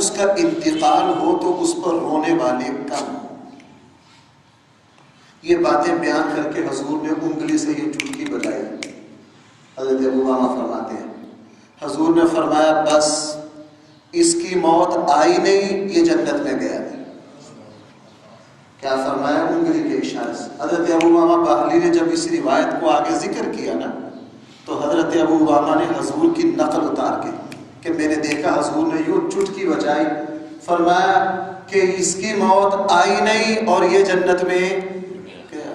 اس کا انتقال ہو تو اس پر رونے والے کم ہوں۔ یہ باتیں بیان کر کے حضور نے انگلی سے یہ چٹکی بجائی۔ حضرت ابو امامہ فرماتے ہیں حضور نے فرمایا بس اس کی موت آئی نہیں، یہ جنت میں گیا نہیں۔ کیا فرمایا؟ انگلی کے اشارے سے۔ حضرت ابو امامہ باہلی نے جب اس روایت کو آگے ذکر کیا نا تو حضرت ابو امامہ نے حضور کی نقل اتار کے کہ میں نے دیکھا حضور نے یوں چٹکی بجائی، فرمایا کہ اس کی موت آئی نہیں اور یہ جنت میں گیا۔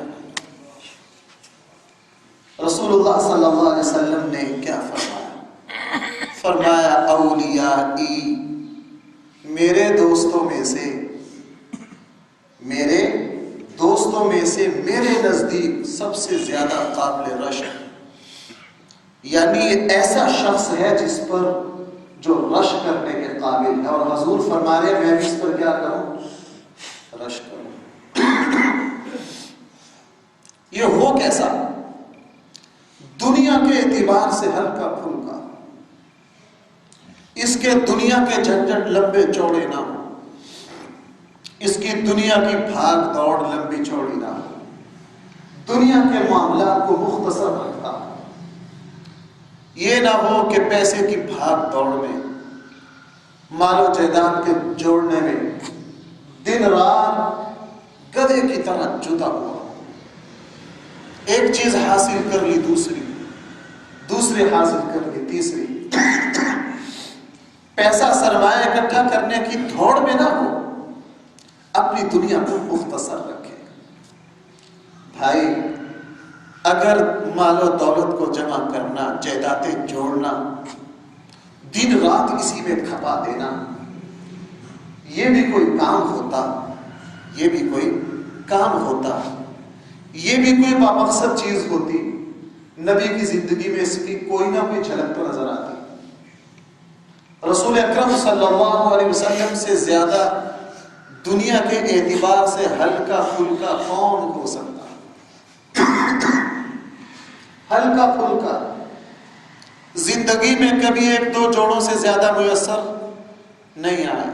رسول اللہ صلی اللہ علیہ وسلم نے کیا فرمایا؟ فرمایا اولیائی، میرے دوستوں میں سے میرے نزدیک سب سے زیادہ قابل رشک، یعنی ایسا شخص ہے جس پر جو رشک کرنے کے قابل ہے۔ اور حضور فرما رہے میں بھی اس پر کیا کروں؟ رشک کروں۔ یہ ہو کیسا؟ دنیا کے اعتبار سے ہلکا پھلکا، اس کے دنیا کے جھنجھٹ لمبے چوڑے نہ ہو، اس کی دنیا کی بھاگ دوڑ لمبی چوڑی نہ ہو، دنیا کے معاملات کو مختصر رکھتا ہو۔ یہ نہ ہو کہ پیسے کی بھاگ دوڑ میں، مال و جائیداد کے جوڑنے میں دن رات گدھے کی طرح جدا ہوا، ایک چیز حاصل کر لی دوسری حاصل کر لی تیسری، پیسہ سرمایہ اکٹھا کرنے کی دوڑ میں نہ ہو، اپنی دنیا کو مختصر رکھے۔ بھائی اگر مال و دولت کو جمع کرنا، جائیدادیں جوڑنا، دن رات اسی میں کھپا دینا، یہ بھی کوئی کام ہوتا، یہ بھی کوئی بامقصد چیز ہوتی، نبی کی زندگی میں اس کی کوئی نہ کوئی جھلک تو نظر آتی۔ رسول اکرم صلی اللہ علیہ وسلم سے زیادہ دنیا کے اعتبار سے ہلکا پھلکا کون ہو سکتا؟ ہلکا پھلکا، زندگی میں کبھی ایک دو جوڑوں سے زیادہ میسر نہیں آئے۔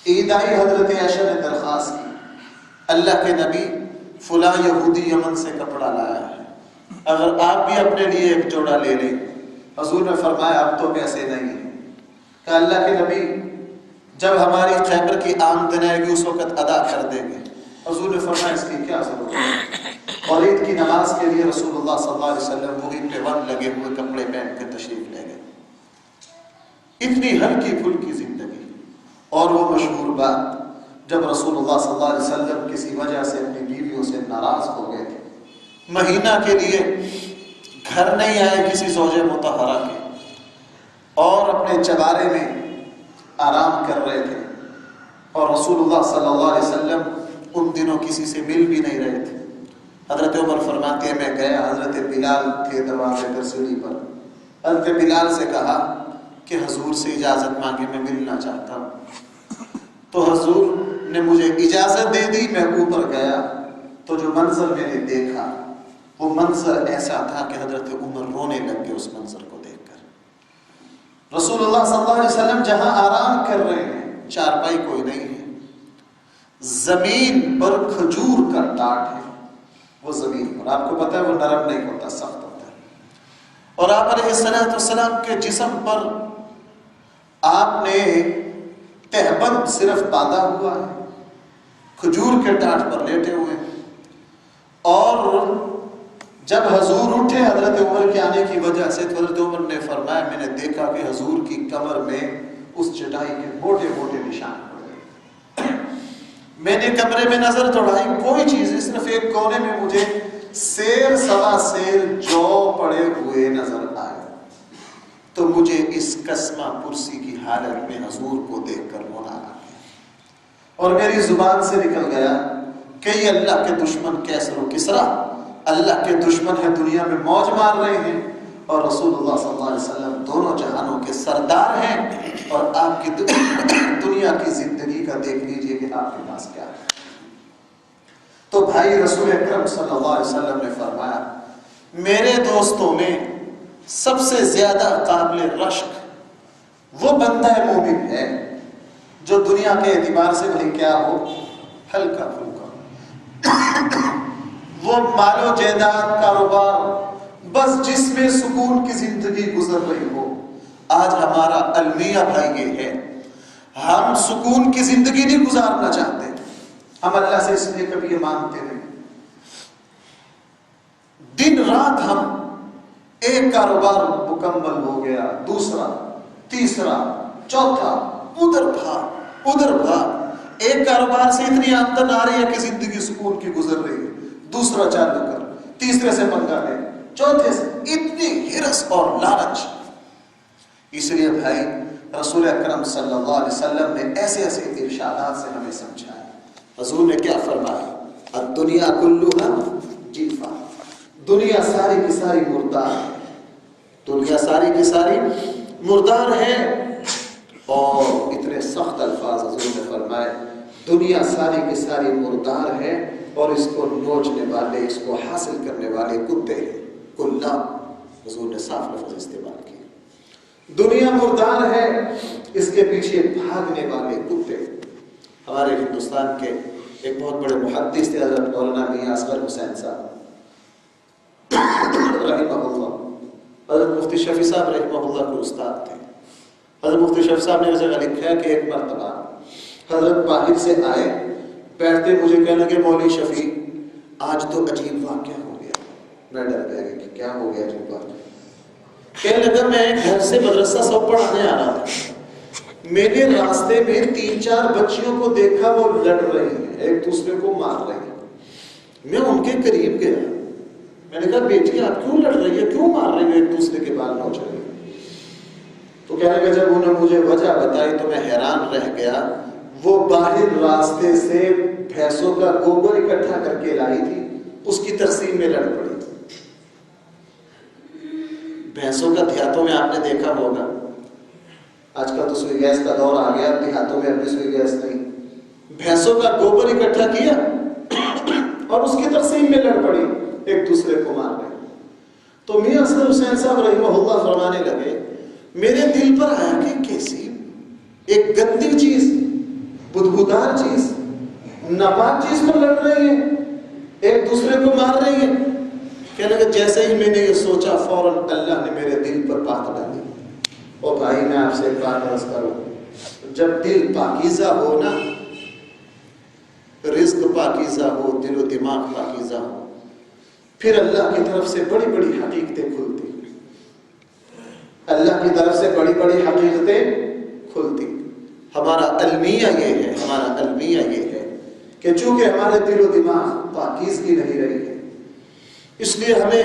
عید آئی، حضرت عائشہ نے درخواست کی اللہ کے نبی فلاں یہودی یمن سے کپڑا لایا ہے، اگر آپ بھی اپنے لیے ایک جوڑا لے لیں۔ حضور نے فرمایا اب تو پیسے نہیں ہیں۔ کہ اللہ کے نبی جب ہماری خیبر کی آمدن آئے گی اس وقت ادا کر دیں گے۔ حضور نے فرمایا اس کی کیا ضرورت ہے؟ اور عید کی نماز کے لیے رسول اللہ صلی اللہ علیہ وسلم وہی پیون لگے ہوئے کپڑے پہن کے تشریف لے گئے۔ اتنی ہلکی پھلکی زندگی۔ اور وہ مشہور بات جب رسول اللہ صلی اللہ علیہ وسلم کسی وجہ سے اپنی بیویوں سے ناراض ہو گئے تھے، مہینہ کے لیے گھر نہیں آئے کسی زوجہ مطہرہ کے، اور اپنے چبارے میں آرام کر رہے تھے، اور رسول اللہ صلی اللہ علیہ وسلم ان دنوں کسی سے مل بھی نہیں رہے تھے۔ حضرت عمر فرماتے ہیں میں گیا، حضرت بلال تھے دروازے پر سیڑھی پر، حضرت بلال سے کہا کہ حضور سے اجازت مانگے میں ملنا چاہتا ہوں۔ تو حضور نے مجھے اجازت دے دی، میں اوپر گیا تو جو منظر میں نے دیکھا وہ منظر ایسا تھا کہ حضرت عمر رونے لگ گئے اس منظر کو دیکھ کر۔ رسول اللہ صلی اللہ علیہ وسلم جہاں آرام کر رہے ہیں، چارپائی کوئی نہیں ہے، زمین پر کھجور کا ٹاٹ ہے، وہ زمین پر، آپ کو پتہ ہے وہ نرم نہیں ہوتا، سخت ہوتا ہے، اور آپ علیہ الصلوۃ والسلام کے جسم پر آپ نے تہبند صرف باندھا ہوا ہے، کھجور کے ٹاٹ پر لیٹے ہوئے ہیں۔ اور جب حضور اٹھے حضرت عمر کے آنے کی وجہ سے تو حضرت عمر نے فرمایا میں نے دیکھا کہ حضور کی کمر میں اس چٹائی کے موٹے موٹے نشان پڑ گئے۔ میں نے کمرے میں نظر دوڑائی، کوئی چیز نہیں، صرف ایک کونے میں مجھے سیر سوا سیر جو پڑے ہوئے نظر آئے۔ تو مجھے اس قسمہ پرسی کی حالت میں حضور کو دیکھ کر رونا آ گیا، اور میری زبان سے نکل گیا کہ یہ اللہ کے دشمن کیسر و کسریٰ اللہ کے دشمن ہے، دنیا میں موج مار رہے ہیں، اور رسول اللہ صلی اللہ علیہ وسلم دونوں جہانوں کے سردار ہیں، اور آپ کی دنیا کی زندگی کا دیکھ لیجئے کہ آپ کے پاس کیا ہے۔ تو بھائی رسول اکرم صلی اللہ علیہ وسلم نے فرمایا میرے دوستوں میں سب سے زیادہ قابل رشک وہ بندہ مومن ہے جو دنیا کے اعتبار سے بھائی کیا ہو ہلکا پھلکا، وہ مال و جائیداد کاروبار، بس جس میں سکون کی زندگی گزر رہی ہو۔ آج ہمارا المیہ بھائی یہ ہے، ہم سکون کی زندگی نہیں گزارنا چاہتے، ہم اللہ سے اس لیے کبھی یہ مانگتے نہیں۔ دن رات ہم ایک کاروبار مکمل ہو گیا، دوسرا، تیسرا، چوتھا، ادھر بھاگ ادھر بھاگ، ایک کاروبار سے اتنی آمدن آ رہی ہے کہ زندگی سکون کی گزر رہی ہے، دوسرا چالو کر، تیسرے سے پنگا لے، چوتھے سے، اتنی ہرس اور لالچ۔ اس لیے بھائی رسول اکرم صلی اللہ علیہ وسلم نے ایسے ایسے ارشادات سے ہمیں سمجھایا۔ حضور نے کیا فرمایا؟ الدنیا کلھا جیفا، دنیا ساری کی ساری مردار ہے، دنیا ساری کی ساری مردار ہے۔ اور اتنے سخت الفاظ حضور نے فرمائے، دنیا ساری کی ساری مردار ہے اور اس کو نوچنے والے، اس کو حاصل کرنے والے کتے ہیں، کلھا، حضور نے صاف لفظ استعمال کیے۔ دنیا مردار ہے، اس کے پیچھے بھاگنے والے کتے۔ ہمارے ہندوستان کے ایک بہت بڑے محدث تھے حضرت مولانا میاں اصغر حسین صاحب رحمہ اللہ، حضرت مفتی شفیع صاحب رحمہ اللہ کے استاد تھے۔ حضرت مفتی شفیع صاحب نے جگہ لکھا ہے کہ ایک مرتبہ حضرت باہر سے آئے، بیٹھتے مجھے کہنے لگے مولوی شفیع آج تو عجیب واقعہ ہو گیا۔ میں ڈر گیا کہ کیا ہو گیا عجیب واقعہ؟ کہنے لگا میں گھر سے مدرسہ سب پڑھانے آ رہا تھا، میں نے راستے میں 3-4 بچیوں کو دیکھا، وہ لڑ رہی ہیں، ایک دوسرے کو مار رہی ہیں۔ میں ان کے قریب گیا، میں نے کہا بیٹی آپ کیوں لڑ رہی ہے، کیوں مار رہی ہے، ایک دوسرے کے بال نوچ رہی ہے؟ تو کہنے لگا جب انہوں نے مجھے وجہ بتائی تو میں حیران رہ گیا، وہ باہر راستے سے بھینسوں کا گوبر اکٹھا کر کے لائی تھی، اس کی تقسیم میں لڑ پڑی۔ بھینسوں کا دیہاتوں میں آپ نے دیکھا ہوگا، آج کل تو سوئی گیس کا دور آ گیا، دیہاتوں میں ابھی سوئی گیس نہیں، بھینسوں کا گوبر اکٹھا کیا اور اس کی تقسیم میں لڑ پڑی، ایک دوسرے کو مار گئے۔ تو میاں اصغر حسین صاحب رحمہ اللہ فرمانے لگے، میرے دل پر آیا کہ کیسی ایک گندی چیز، بدبودار چیز، ناپاک چیز پر لڑ رہی ہے، ایک دوسرے کو مار رہی ہے۔ کہنے لگا جیسے ہی میں نے یہ سوچا فوراً اللہ نے میرے دل پر بات ڈالی۔ اور بھائی میں آپ سے ایک بات عرض کروں، جب دل پاکیزہ ہو نا، رزق پاکیزہ ہو، دل و دماغ پاکیزہ ہو، پھر اللہ کی طرف سے بڑی بڑی حقیقتیں کھلتی، اللہ کی طرف سے بڑی بڑی حقیقتیں کھلتی۔ ہمارا المیہ یہ ہے، ہمارا المیہ یہ ہے کہ چونکہ ہمارے دل و دماغ پاکیزگی نہیں رہی ہے، اس لیے ہمیں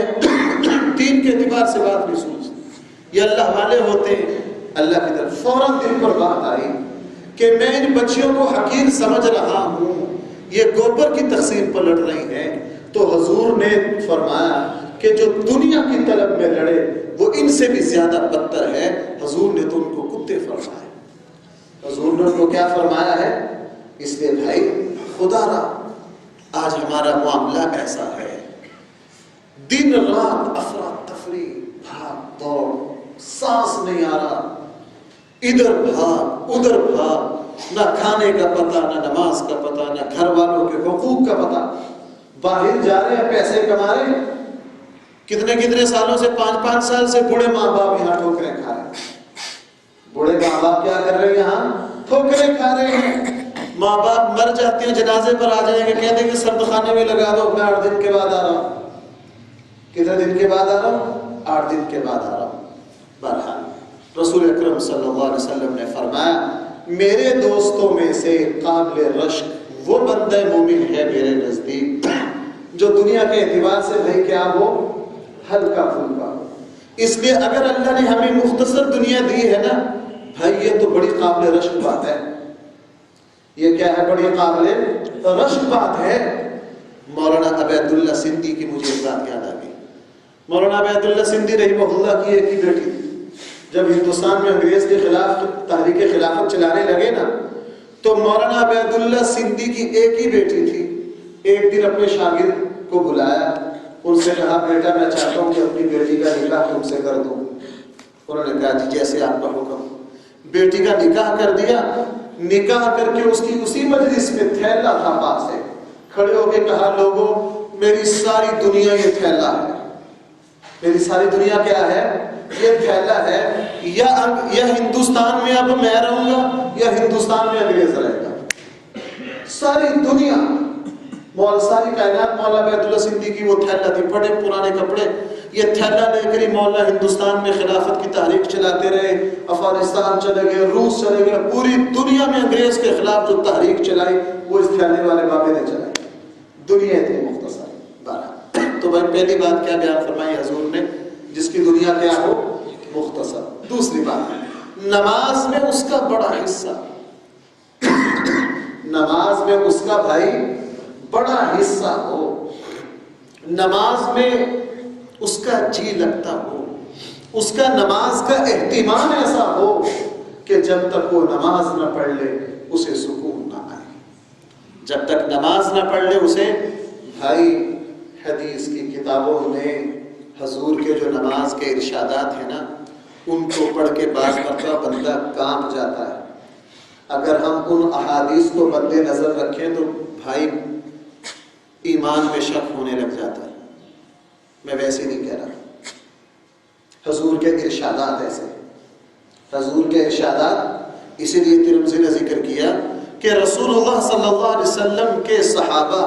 دین کے اعتبار سے بات نہیں سوچتی۔ یہ اللہ والے ہوتے ہیں، اللہ کی طرف فوراً دل پر بات آئی کہ میں ان بچیوں کو حقیر سمجھ رہا ہوں، یہ گوبر کی تقسیم پر لڑ رہی ہیں، تو حضور نے فرمایا کہ جو دنیا کی طلب میں لڑے وہ ان سے بھی زیادہ بدتر ہے۔ حضور نے تو ان کو کتے فرمایا، حضور نے ان کو کیا فرمایا ہے؟ اس لیے بھائی خدا را آج ہمارا معاملہ ایسا ہے، دن رات افراتفری، بھاگ دوڑ، سانس نہیں آ رہا، ادھر بھاگ ادھر بھاگ، نہ کھانے کا پتہ، نہ نماز کا پتہ، نہ گھر والوں کے حقوق کا پتہ۔ باہر جا رہے ہیں پیسے کما رہے ہیں، کتنے سالوں سے 5-5 سال سے بوڑھے ماں باپ یہاں ٹھوکریں کھا رہے ہیں۔ بوڑھے ماں باپ کیا کر رہے ہیں؟ یہاں ٹھوکریں کھا رہے ہیں۔ ماں باپ مر جاتے ہیں، جنازے پر آ جائیں گے، کہتے ہیں کہ سرد خانے میں لگا دو، میں 8 دن کے بعد آ رہا ہوں۔ کتنے دن کے بعد آ رہا ہوں؟ 8 دن کے بعد آ رہا ہوں۔ بہرحال رسول اکرم صلی اللہ علیہ وسلم نے فرمایا، میرے دوستوں میں سے قابل رشک وہ بندہ مومن ہے میرے نزدیک جو دنیا کے اعتبار سے بھائی کیا ہو، ہلکا پھلکا ہو۔ اس لیے اگر اللہ نے ہمیں مختصر دنیا دی ہے نا بھائی، یہ تو بڑی قابل رشک بات ہے۔ یہ کیا ہے؟ بڑی قابل رشک بات ہے۔ مولانا عبید اللہ سندھی کی مجھے ایک بات یاد آ گئی۔ مولانا عبید اللہ سندھی رحمہ اللہ کی ایک ہی بیٹی تھی۔ جب ہندوستان میں انگریز کے خلاف تحریک خلافت چلانے لگے نا، تو مولانا عبید اللہ سندھی کی ایک ہی بیٹی تھی۔ ایک دن اپنے شاگرد کو بلایا، ان سے کہا بیٹا میں چاہتا ہوں کہ اپنی بیٹی کا نکاح تم سے کر دوں۔ انہوں نے کہا جی جیسے آپ کا حکم۔ بیٹی کا نکاح کر دیا، نکاح کر کے اس کی اسی مجلس میں تھیلا تھا پاس سے، کھڑے ہو کے کہا لوگوں میری ساری دنیا یہ تھیلا ہے، میری ساری دنیا کیا ہے؟ یہ تھیلا ہے، یا ہندوستان میں اب میں رہوں گا یا ہندوستان میں انگریز رہے گا۔ ساری دنیا، ساری کائنات مولا بیت اللہ سندھی کی وہ تھیلا تھی، بڑے پرانے کپڑے، یہ تھیلا لے کر ہی مولا ہندوستان میں خلافت کی تحریک چلاتے رہے، افغانستان چلے گئے، روس چلے گئے، پوری دنیا میں انگریز کے خلاف جو تحریک چلائی وہ اس تھیلے والے بابے نے چلائی۔ دنیا اتنی مختصر 12۔ تو بھائی پہلی بات کیا بیان فرمائی حضور نے؟ جس کی دنیا کیا ہو؟ مختصر۔ دوسری بات، نماز میں اس کا بڑا حصہ، نماز میں اس کا بھائی بڑا حصہ ہو، نماز میں اس کا جی لگتا ہو، اس کا نماز کا اہتمام ایسا ہو کہ جب تک وہ نماز نہ پڑھ لے اسے سکون نہ آئے، جب تک نماز نہ پڑھ لے اسے۔ بھائی حدیث کی کتابوں میں حضور کے جو نماز کے ارشادات ہیں نا، ان کو پڑھ کے بعض مرتبہ بندہ کانپ جاتا ہے۔ اگر ہم ان احادیث کو مد نظر رکھیں تو بھائی ایمان میں شک ہونے لگ جاتا ہے۔ میں ویسے نہیں کہہ رہا، حضور کے ارشادات ایسے، حضور کے ارشادات، اسی لیے ترمذی نے ذکر کیا کہ رسول اللہ صلی اللہ علیہ وسلم کے صحابہ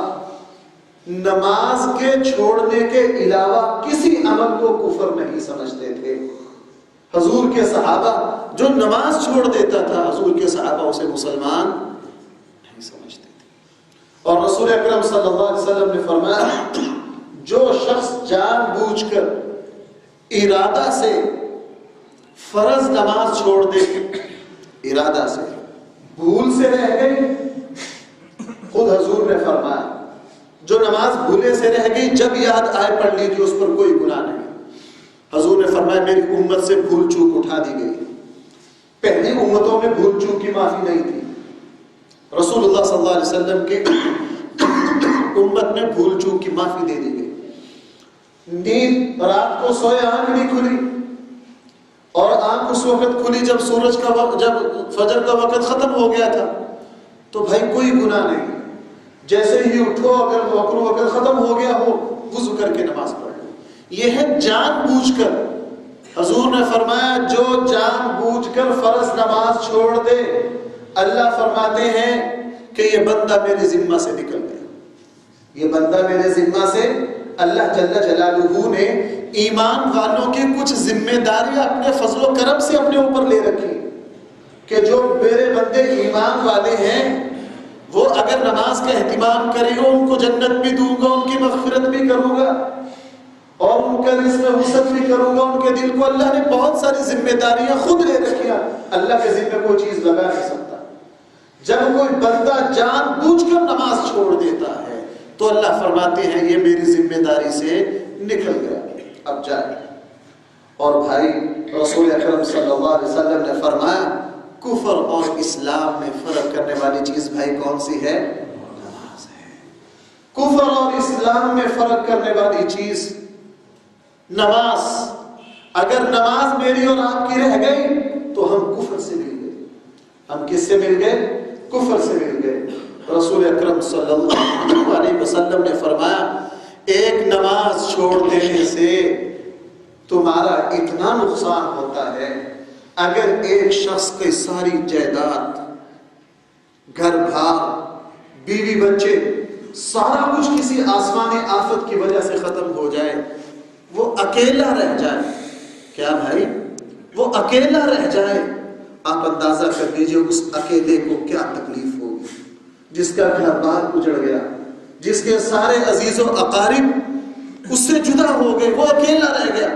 نماز کے چھوڑنے کے علاوہ کسی عمل کو کفر نہیں سمجھتے تھے۔ حضور کے صحابہ جو نماز چھوڑ دیتا تھا، حضور کے صحابہ اسے مسلمان نہیں سمجھتے تھے۔ اور رسول اکرم صلی اللہ علیہ وسلم نے فرمایا جو شخص جان بوجھ کر ارادہ سے فرض نماز چھوڑ دے، ارادہ سے، بھول سے رہ گئی، خود حضور نے فرمایا جو نماز بھولے سے رہ گئی جب یاد آئے پڑھ لی تھی اس پر کوئی گناہ نہیں۔ حضور نے فرمایا میری امت سے بھول چوک اٹھا دی گئی۔ پہلی امتوں میں بھول چوک کی معافی نہیں تھی، رسول اللہ صلی اللہ علیہ وسلم کی امت میں بھول چوک کی معافی دے دی گئی۔ نیند، رات کو سوئے آنکھ نہیں کھلی، اور آنکھ اس وقت کھلی جب سورج کا وقت، جب فجر کا وقت ختم ہو گیا تھا، تو بھائی کوئی گناہ نہیں۔ جیسے ہی اٹھو، اگر وقت ختم ہو گیا ہو، وضو کر کے نماز پڑھ لو۔ یہ ہے جان بوجھ کر۔ حضور نے فرمایا جو جان بوجھ کر فرض نماز چھوڑ دے، اللہ فرماتے ہیں کہ یہ بندہ میرے ذمہ سے نکل گیا، یہ بندہ میرے ذمہ سے۔ اللہ جل جلالہ نے ایمان والوں کی کچھ ذمہ داریاں اپنے فضل و کرم سے اپنے اوپر لے رکھی کہ جو میرے بندے ایمان والے ہیں وہ اگر نماز کا اہتمام کریں گے ان کو جنت بھی دوں گا، ان کی مغفرت بھی کروں گا، اور ان کا رزق وسعت بھی کروں گا۔ ان کے دل کو اللہ نے بہت ساری ذمہ داریاں خود لے رکھی ہیں، اللہ کے ذمہ کوئی چیز لگا نہیں سکتا۔ جب کوئی بندہ جان بوجھ کر نماز چھوڑ دیتا ہے تو اللہ فرماتے ہیں یہ میری ذمہ داری سے نکل گیا، اب جائے۔ اور بھائی رسول اکرم صلی اللہ علیہ وسلم نے فرمایا کفر اور اسلام میں فرق کرنے والی چیز بھائی کون سی ہے؟ نماز ہے۔ کفر اور اسلام میں فرق کرنے والی چیز نماز۔ اگر نماز میری اور آپ کی رہ گئی تو ہم کفر سے مل گئے۔ ہم کس سے مل گئے؟ کفر سے مل گئے۔ رسول اکرم صلی اللہ علیہ وسلم نے فرمایا ایک نماز چھوڑ دینے سے تمہارا اتنا نقصان ہوتا ہے، اگر ایک شخص کی ساری جائیداد، گھر بار، بیوی بچے، سارا کچھ کسی آسمانی آفت کی وجہ سے ختم ہو جائے، وہ اکیلا رہ جائے۔ کیا بھائی؟ وہ اکیلا رہ جائے۔ آپ اندازہ کر لیجئے اس اکیلے کو کیا تکلیف ہوگی، جس کا گھر بار اجڑ گیا، جس کے سارے عزیز و اقارب اس سے جدا ہو گئے، وہ اکیلا رہ گیا۔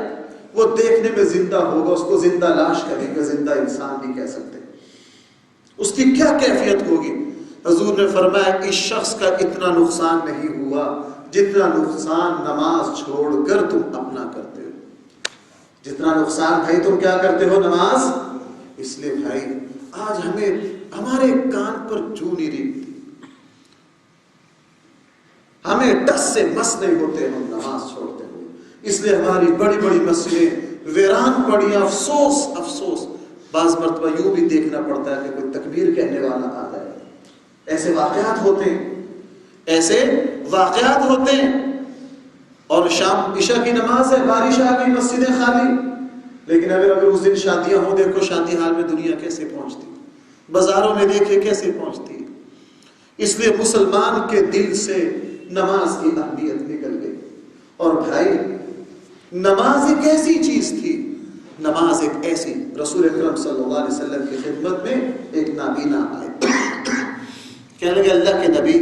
وہ دیکھنے میں زندہ ہوگا، اس کو زندہ لاش کہیں گے، زندہ انسان نہیں کہہ سکتے، اس کی کیا کیفیت ہوگی۔ حضور نے فرمایا اس شخص کا اتنا نقصان نہیں ہوا جتنا نقصان نماز چھوڑ کر تم اپنا کرتے ہو، جتنا نقصان بھائی تم کیا کرتے ہو؟ نماز۔ اس لیے بھائی آج ہمارے کان پر جو نہیں ریگتی، ہمیں ٹس سے مس نہیں ہوتے ہم نماز چھوڑتے ہوئے، اس لیے ہماری بڑی بڑی مسجدیں ویران پڑی۔ افسوس افسوس، بعض مرتبہ یوں بھی دیکھنا پڑتا ہے کہ کوئی تکبیر کہنے والا آ جائے. ایسے واقعات ہوتے ہیں، ایسے واقعات ہوتے ہیں. اور شام عشاء کی نماز ہے، بارش آ گئی، مسجدیں خالی. لیکن اگر اس دن شادیاں ہوں، دیکھو شادی حال میں دنیا کیسے پہنچتی، بازاروں میں دیکھے کیسے پہنچتی. اس لیے مسلمان کے دل سے نماز کی اہمیت نکل گئی. اور بھائی نماز ایک ایسی چیز تھی، نماز ایک ایسی. رسول اکرم صلی اللہ علیہ وسلم کی خدمت میں ایک نابینا آئے، کہنے لگے اللہ کے نبی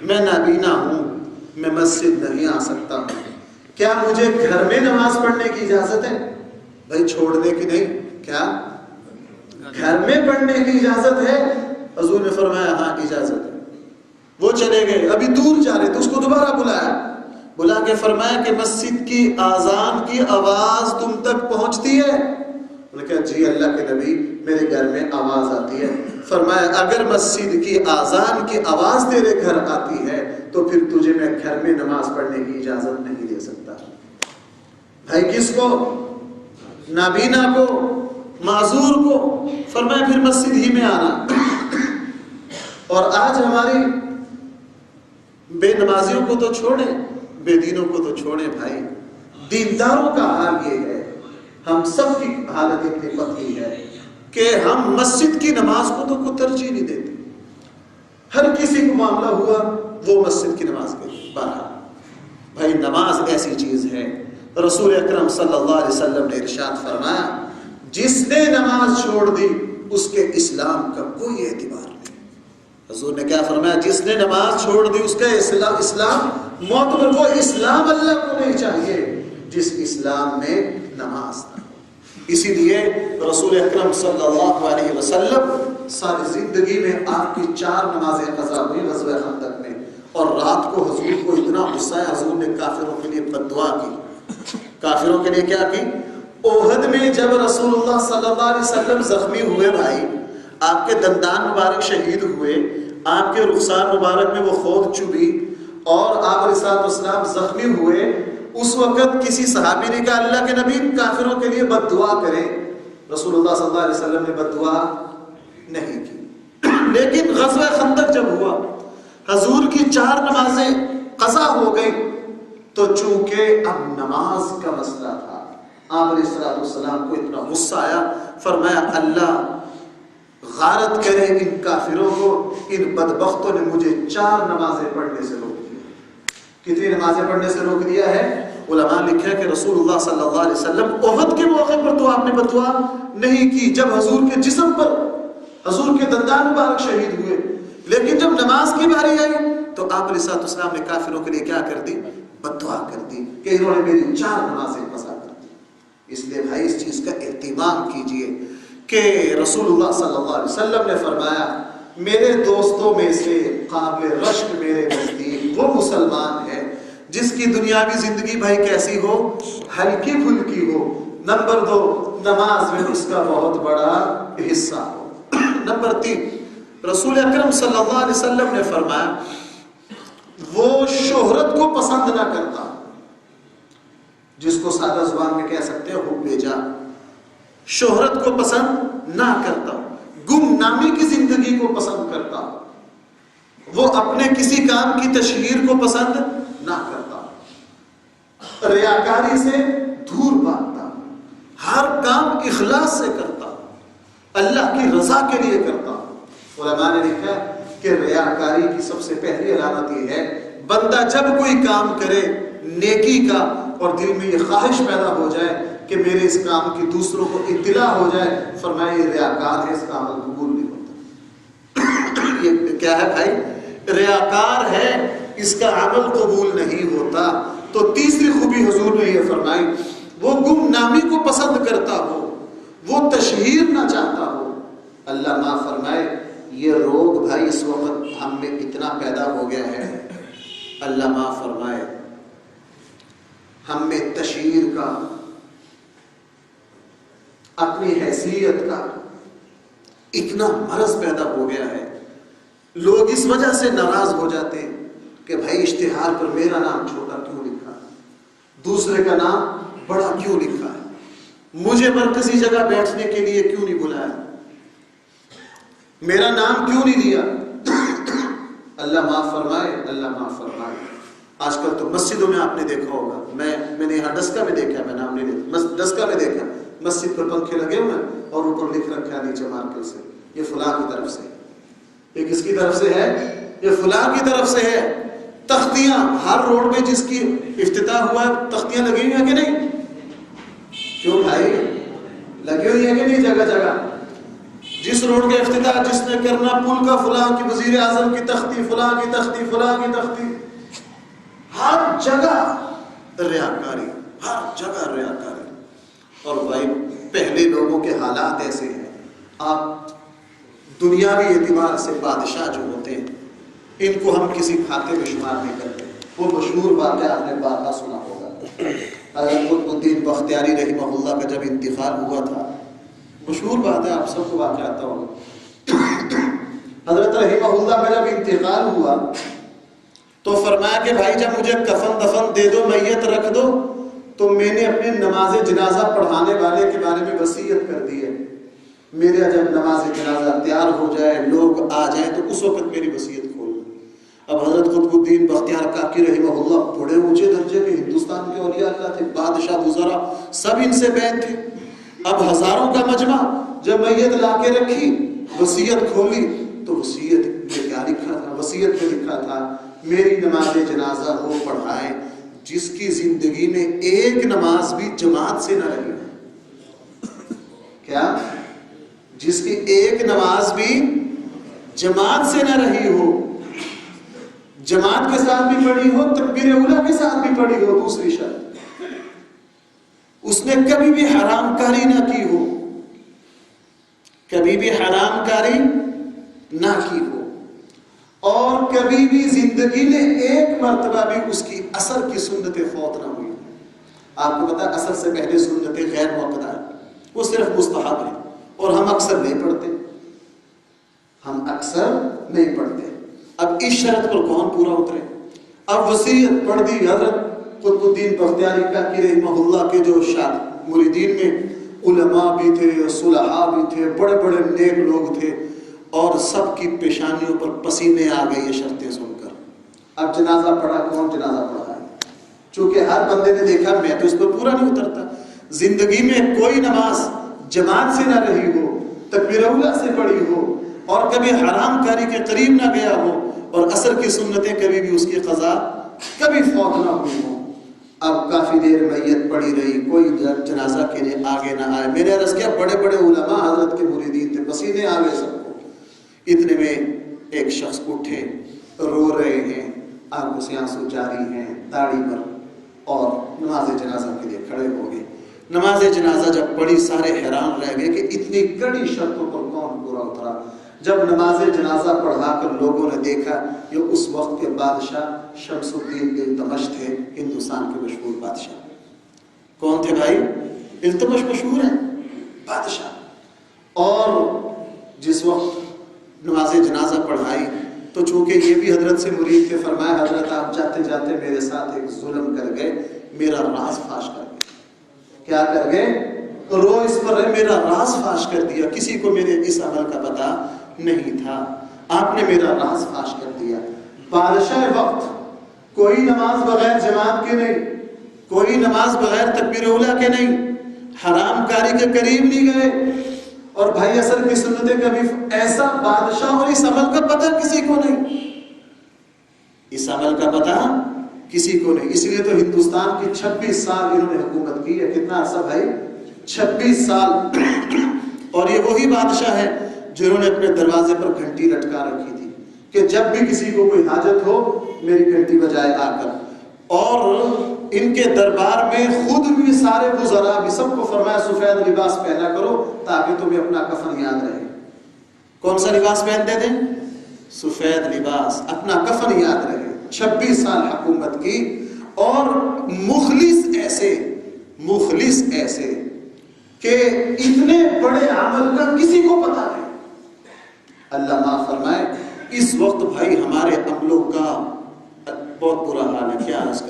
میں نابینا ہوں، میں مسجد نہیں آ سکتا ہوں، کیا مجھے گھر میں نماز پڑھنے کی اجازت ہے؟ بھائی چھوڑنے کی نہیں، کیا گھر میں پڑھنے کی اجازت ہے؟ حضور نے فرمایا ہاں اجازت ہے. وہ چلے گئے، ابھی دور جا رہے تو اس کو دوبارہ بلا کے فرمایا کہ مسجد کی آذان کی آواز تم تک پہنچتی ہے؟ انہوں نے کہا جی اللہ کے نبی میرے گھر میں آواز آتی ہے. فرمایا اگر مسجد کی آذان کی آواز تیرے گھر آتی ہے تو پھر تجھے میں گھر میں نماز پڑھنے کی اجازت نہیں دے سکتا. بھائی کس کو؟ نابینا کو، معذور کو. فرمایا پھر مسجد ہی میں آنا. اور آج ہماری بے نمازیوں کو تو چھوڑیں، بے دینوں کو تو چھوڑیں بھائی، دینداروں کا حال یہ ہے، ہم سب کی حالت اتنی پتلی ہے کہ ہم مسجد کی نماز کو تو کوئی ترجیح نہیں دیتے. ہر کسی کو معاملہ ہوا وہ مسجد کی نماز کے باہر. بھائی نماز ایسی چیز ہے، رسول اکرم صلی اللہ علیہ وسلم نے ارشاد فرمایا جس نے نماز چھوڑ دی اس کے اسلام کا کوئی اعتبار نہیں. حضور نے کیا فرمایا؟ جس نے نماز چھوڑ دی اس کا اسلام معتبر. وہ اسلام اللہ کو نہیں چاہیے جس اسلام میں نماز نہ ہو. اسی لیے رسول اکرم صلی اللہ علیہ وسلم ساری زندگی میں آپ کی 4 نمازیں قضا ہوئی غزوہ خندق میں. اور رات کو حضور کو اتنا غصہ ہے، حضور نے کافروں کے لیے بد دعا کی. کافروں کے لیے کیا کی؟ احد میں جب رسول اللہ صلی اللہ علیہ وسلم زخمی ہوئے بھائی، آپ کے دندان مبارک شہید ہوئے، آپ کے رخسار مبارک میں وہ خود چبھی اور آپ علیہ السلام زخمی ہوئے، اس وقت کسی صحابی نے کہا اللہ کے نبی کافروں کے لیے بد دعا کریں. رسول اللہ صلی اللہ علیہ وسلم نے بد دعا نہیں کی. لیکن غزوہ خندق جب ہوا، حضور کی 4 نمازیں قضا ہو گئی، تو چونکہ اب نماز کا مسئلہ تھا، آپ علیہ السلام کو اتنا غصہ آیا. فرمایا اللہ غارت کرے ان کافروں کو، ان بدبختوں نے مجھے 4 نمازیں پڑھنے سے روک دیا. کتنی نمازیں پڑھنے سے روک دیا ہے؟ علماء لکھا کہ رسول اللہ صلی اللہ علیہ وسلم احد کے موقع پر تو آپ نے بد دعا نہیں کی جب حضور کے جسم پر حضور کے دندان مبارک شہید ہوئے، لیکن جب نماز کی باری آئی تو آپ علیہ السلام نے کافروں کے لیے کیا کر دی؟ بد دعا کر دی کہ انہوں نے میری 4 نمازیں قضا کر دی. اس لیے بھائی اس چیز کا اہتمام کیجئے کہ رسول اللہ صلی اللہ علیہ وسلم نے فرمایا میرے دوستوں میں سے قابل رشک میرے نزدیک وہ مسلمان ہے جس کی دنیاوی زندگی بھائی کیسی ہو؟ ہلکی پھلکی ہو. نمبر 2 نماز میں اس کا بہت بڑا حصہ ہو. نمبر 3 رسول اکرم صلی اللہ علیہ وسلم نے فرمایا وہ شہرت کو پسند نہ کرتا، جس کو سادہ زبان میں کہہ سکتے ہیں حب جاہ. شہرت کو پسند نہ کرتا، گمنامی کی زندگی کو پسند کرتا، وہ اپنے کسی کام کی تشہیر کو پسند نہ کرتا، ریاکاری سے دور بھاگتا، ہر کام اخلاص سے کرتا، اللہ کی رضا کے لیے کرتا. علماء نے لکھا کہ ریاکاری کی سب سے پہلی علامت یہ ہے بندہ جب کوئی کام کرے نیکی کا اور دل میں یہ خواہش پیدا ہو جائے کہ میرے اس کام کی دوسروں کو اطلاع ہو جائے، فرمایا یہ ریاکار ہے، اس کا عمل قبول نہیں ہوتا. یہ کیا ہے بھائی؟ ریاکار ہے، اس کا عمل قبول نہیں ہوتا. تو تیسری خوبی حضور نے یہ فرمائی وہ گمنامی کو پسند کرتا ہو، وہ تشہیر نہ چاہتا ہو. اللہ معاف فرمائے یہ روگ بھائی اس وقت ہم میں اتنا پیدا ہو گیا ہے، اللہ معاف فرمائے ہم میں تشہیر کا، اپنی حیثیت کا اتنا مرض پیدا ہو گیا ہے. لوگ اس وجہ سے ناراض ہو جاتے ہیں کہ بھائی اشتہار پر میرا نام چھوٹا کیوں لکھا ہے، دوسرے کا نام بڑا کیوں لکھا ہے. مجھے مرکزی جگہ بیٹھنے کے لیے کیوں نہیں بلایا؟ میرا نام کیوں نہیں لیا؟ اللہ معاف فرمائے، اللہ معاف فرمائے۔ آج کل تو مسجدوں میں آپ نے دیکھا ہوگا، میں نے یہاں ڈسکا میں دیکھا، میں نام نہیں لیتا، ڈسکا میں دیکھا، مسجد پر پنکھے لگے ہوئے اور اوپر لکھ رکھا ہے نیچے مارکر سے، یہ فلاں کی طرف سے۔ یہ کس کی طرف سے ہے؟ یہ فلاں کی طرف سے ہے۔ تختیاں ہر روڈ پہ جس کی افتتاح ہوا ہے تختیاں لگی ہوئی ہیں کہ نہیں؟ کیوں بھائی؟ لگی ہوئی ہیں کہ نہیں جگہ جگہ؟ جس روڈ کا افتتاح جس نے کرنا، پل کا فلاں کی وزیر اعظم کی تختی، فلاں کی تختی، فلاں کی تختی، ہر جگہ ریاکاری، ہر جگہ ریاکاری۔ اور بھائی پہلے لوگوں کے حالات ایسے ہیں، آپ دنیاوی اعتبار سے بادشاہ جو ہوتے ہیں ان کو ہم کسی کھاتے میں شمار نہیں کرتے۔ وہ مشہور واقعہ آپ نے بارہا سنا ہوگا، حضرت قطب الدین بختیاری رحمہ اللہ کا جب انتقال ہوا تھا، مشہور بات ہے، آپ سب کو واقعہ آتا ہوگا۔ حضرت رحمہ اللہ کا جب انتقال ہوا تو فرمایا کہ بھائی جب مجھے کفن دفن دے دو، میت رکھ دو، تو میں نے اپنے نماز جنازہ پڑھانے والے کے بارے میں وصیت کر دی ہے، میرا جب نماز جنازہ تیار ہو جائے، لوگ آ جائیں، تو اس وقت میری وصیت کھول دو۔ اب حضرت قطب الدین بختیار کاکی رحمہ اللہ بڑے اونچے درجے کے ہندوستان کے اولیاء اللہ تھے، بادشاہ وزراء سب ان سے بیعت تھے۔ اب ہزاروں کا مجمع جب میت لا کے رکھی، وصیت کھولی، تو وصیت میں کیا لکھا تھا؟ وصیت میں لکھا تھا میری نماز جنازہ وہ پڑھائے جس کی زندگی میں ایک نماز بھی جماعت سے نہ رہی ہو۔ کیا؟ جس کی ایک نماز بھی جماعت سے نہ رہی ہو، جماعت کے ساتھ بھی پڑھی ہو، تکبیر اولیٰ کے ساتھ بھی پڑھی ہو۔ دوسری شرط، اس نے کبھی بھی حرام کاری نہ کی ہو، کبھی بھی حرام کاری نہ کی ہو، اور کبھی بھی زندگی میں ایک مرتبہ بھی اس کی عصر کی سنتیں فوت نہ ہوئی۔ آپ کو پتا عصر سے پہلے سنتیں غیر موقع ہیں، وہ صرف مستحب ہیں، اور ہم اکثر نہیں پڑھتے، ہم اکثر نہیں پڑھتے۔ اب اس شرط پر کون پورا اترے؟ اب وصیت پڑھ دی حضرت قطب الدین بختیاری کاکی رحمہ اللہ کے جو مریدین میں علماء بھی تھے، صلحاء بھی تھے، بڑے بڑے نیک لوگ تھے، اور سب کی پیشانیوں پر پسینے آ گئے یہ شرطیں سن کر۔ اب جنازہ پڑھا، کون جنازہ پڑھا ہے؟ چونکہ ہر بندے نے دیکھا میں تو اس پر پورا نہیں اترتا، زندگی میں کوئی نماز جماعت سے نہ رہی ہو، تکبیر اولیٰ سے پڑھی ہو، اور کبھی حرام کاری کے قریب نہ گیا ہو، اور عصر کی سنتیں کبھی بھی اس کی قضا کبھی فوت نہ ہوئی ہو۔ اب کافی دیر میت پڑی رہی، کوئی جنازہ کے لیے آگے نہ آئے۔ میں نے عرض کیا بڑے بڑے علماء حضرت کے مریدین تھے، پسینے آ گئے سب کو۔ اتنے میں ایک شخص اٹھے، رو رہے ہیں، آنکھوں سے آنسو جاری ہیں داڑھی پر، اور نماز جنازہ کے لیے کھڑے ہو گئے۔ نماز جنازہ جب پڑھی سارے حیران رہ گئے کہ اتنی کڑی شرطوں پر کون پورا اترا۔ جب نماز جنازہ پڑھا کر لوگوں نے دیکھا، یہ اس وقت کے بادشاہ شمس الدین التمش تھے، ہندوستان کے مشہور بادشاہ۔ کون تھے بھائی؟ التمش مشہور ہیں بادشاہ۔ اور جس وقت نماز جنازہ پڑھائی تو چونکہ یہ بھی حضرت سے مرید تھے، فرمایا حضرت آپ جاتے جاتے میرے ساتھ ایک ظلم کر گئے، میرا راز فاش کر گئے۔ کیا کر گئے؟ رو اس پر ہے، میرا راز فاش کر دیا، کسی کو میرے اس عمل کا پتہ نہیں تھا، آپ نے میرا راز فاش کر دیا۔ بادشاہ وقت کوئی نماز بغیر جماعت کے نہیں، کوئی نماز بغیر تکبیر اولیٰ کے نہیں، حرام کاری کے قریب نہیں گئے، اور بھائی عصر کی سنتیں کبھی، ایسا بادشاہ، اور اس عمل کا پتہ کسی کو نہیں، اس عمل کا پتہ کسی کو نہیں۔ اس لیے تو ہندوستان کی 26 سال انہوں نے حکومت کی ہے۔ کتنا عرصہ بھائی؟ 26 سال۔ اور یہ وہی بادشاہ ہے جنہوں نے اپنے دروازے پر گھنٹی لٹکا رکھی تھی کہ جب بھی کسی کو کوئی حاجت ہو میری گھنٹی بجائے آ کر۔ اور ان کے دربار میں خود بھی سارے وزراء بھی سب کو فرمایا سفید لباس پہنا کرو تاکہ تمہیں اپنا کفن یاد رہے۔ کون سا لباس پہنتے تھے؟ سفید لباس، اپنا کفن یاد رہے۔ 26 سال حکومت کی، اور مخلص ایسے کہ اتنے بڑے عمل کا کسی کو پتا نہیں۔ اللہ معاف فرمائے، اس وقت بھائی ہمارے عملوں کا بہت برا حال ہے، کیا عرض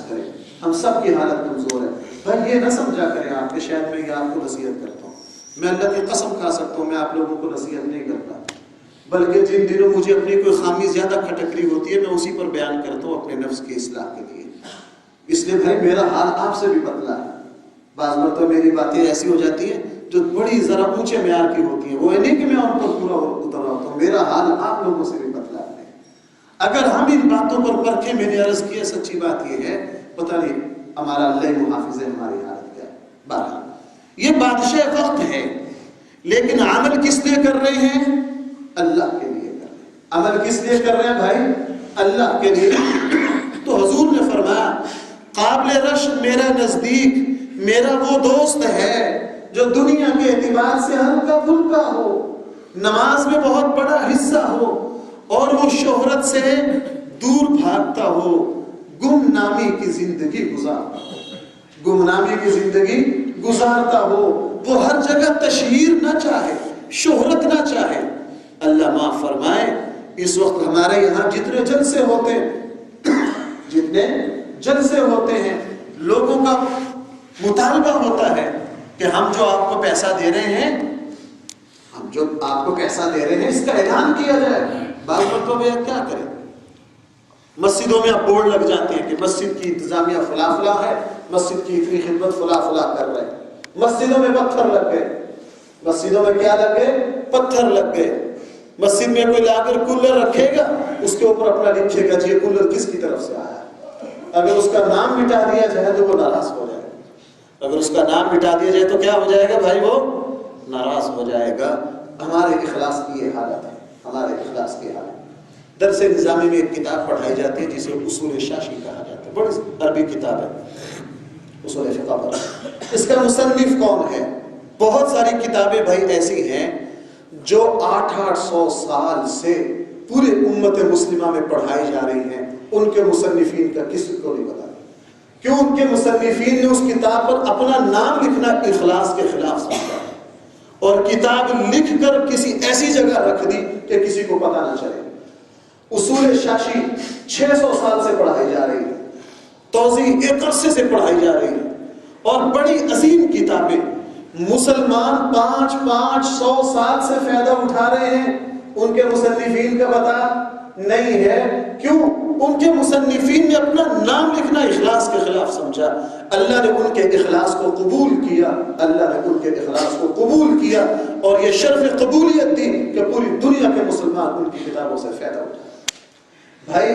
کریں، ہم سب کی حالت کمزور ہے۔ بھائی یہ نہ سمجھا کریں آپ کہ شاید میں یہ آپ کو نصیحت کرتا ہوں، میں اللہ کی قسم کھا سکتا ہوں میں آپ لوگوں کو نصیحت نہیں کرتا، بلکہ جن دنوں مجھے اپنی کوئی خامی زیادہ کھٹک رہی ہوتی ہے میں اسی پر بیان کرتا ہوں اپنے نفس کی اصلاح کے لیے۔ اس لیے بھائی میرا حال آپ سے بھی پتلا ہے، بعض مرتبہ میری باتیں ایسی ہو جاتی ہیں جو بڑی ذرا اونچے معیار کی ہوتی ہیں، وہ نہیں کہ میں ان پر پورا اتر رہا ہوتا ہوں، میرا حال آپ لوگوں سے بھی پتلا ہے۔ اگر ہم ان باتوں پر پرکھیں، میں نے عرض کیا سچی بات یہ ہے، پتہ نہیں ہمارا اللہ محافظ ہے ہماری حالت کیا ہے۔ بہرحال یہ بادشاہ وقت ہے، لیکن عمل کس لیے کر رہے ہیں؟ اللہ کے لیے کر رہے ہیں۔ عمل کس لیے کر رہے ہیں بھائی؟ اللہ کے لیے۔ تو حضور نے فرمایا قابل رشک میرا نزدیک میرا وہ دوست ہے جو دنیا کے اعتبار سے ہلکا پھلکا ہو، نماز میں بہت بڑا حصہ ہو، اور وہ شہرت سے دور بھاگتا ہو، گمنامی کی زندگی گزارتا ہو، گمنامی کی زندگی گزارتا ہو، وہ ہر جگہ تشہیر نہ چاہے، شہرت نہ چاہے۔ اللہ معاف فرمائے اس وقت ہمارے یہاں جتنے جلسے ہوتے ہیں، جتنے جلسے ہوتے ہیں، لوگوں کا مطالبہ ہوتا ہے کہ ہم جو آپ کو پیسہ دے رہے ہیں، ہم جو آپ کو پیسہ دے رہے ہیں اس کا اعلان کیا جائے۔ بعض مرتبہ میں کیا کریں، مسجدوں میں اب بورڈ لگ جاتے ہیں کہ مسجد کی انتظامیہ فلاں فلاں ہے، مسجد کی اتنی خدمت فلاں فلاں کر رہے ہیں۔ مسجدوں میں پتھر لگ گئے، مسجدوں میں کیا لگ گئے؟ پتھر لگ گئے۔ مسجد میں کوئی لا کر کولر رکھے گا، اس کے اوپر اپنا لکھے گا جی یہ کولر کس کی طرف سے آیا، اگر اس کا نام مٹا دیا جائے تو وہ ناراض ہو جائے گا، اگر اس کا نام مٹا دیا جائے تو کیا ہو جائے گا بھائی؟ وہ ناراض ہو جائے گا۔ ہمارے اخلاص کی یہ حالت ہے، ہمارے اخلاص کی حالت۔ درس نظامی میں ایک کتاب پڑھائی جاتی ہے جسے اصول شاشی کہا جاتا ہے، بڑی عربی کتاب ہے اصول فقہ پر۔ اس کا مصنف کون ہے؟ بہت ساری کتابیں بھائی ایسی ہیں جو 800 سال سے پورے امت مسلمہ میں پڑھائی جا رہی ہیں، ان کے مصنفین کا کسی کو نہیں پتا۔ کیوں؟ ان کے مصنفین نے اس کتاب پر اپنا نام لکھنا اخلاص کے خلاف سمجھا اور کتاب لکھ کر کسی ایسی جگہ رکھ دی کہ کسی کو پتا نہ چلے۔ اصول شاشی 600 سال سے پڑھائی جا رہی ہے، توضیح ایک عرصے سے پڑھائی جا رہی ہے، اور بڑی عظیم کتابیں مسلمان 500 سال سے فائدہ اٹھا رہے ہیں، ان کے مصنفین کا پتا نہیں ہے۔ کیوں؟ ان کے مصنفین نے اپنا نام لکھنا اخلاص کے خلاف سمجھا۔ اللہ نے ان کے اخلاص کو قبول کیا، اللہ نے ان کے اخلاص کو قبول کیا اور یہ شرف قبولیت دی کہ پوری دنیا کے مسلمان ان کی کتابوں سے فائدہ اٹھائے۔ بھائی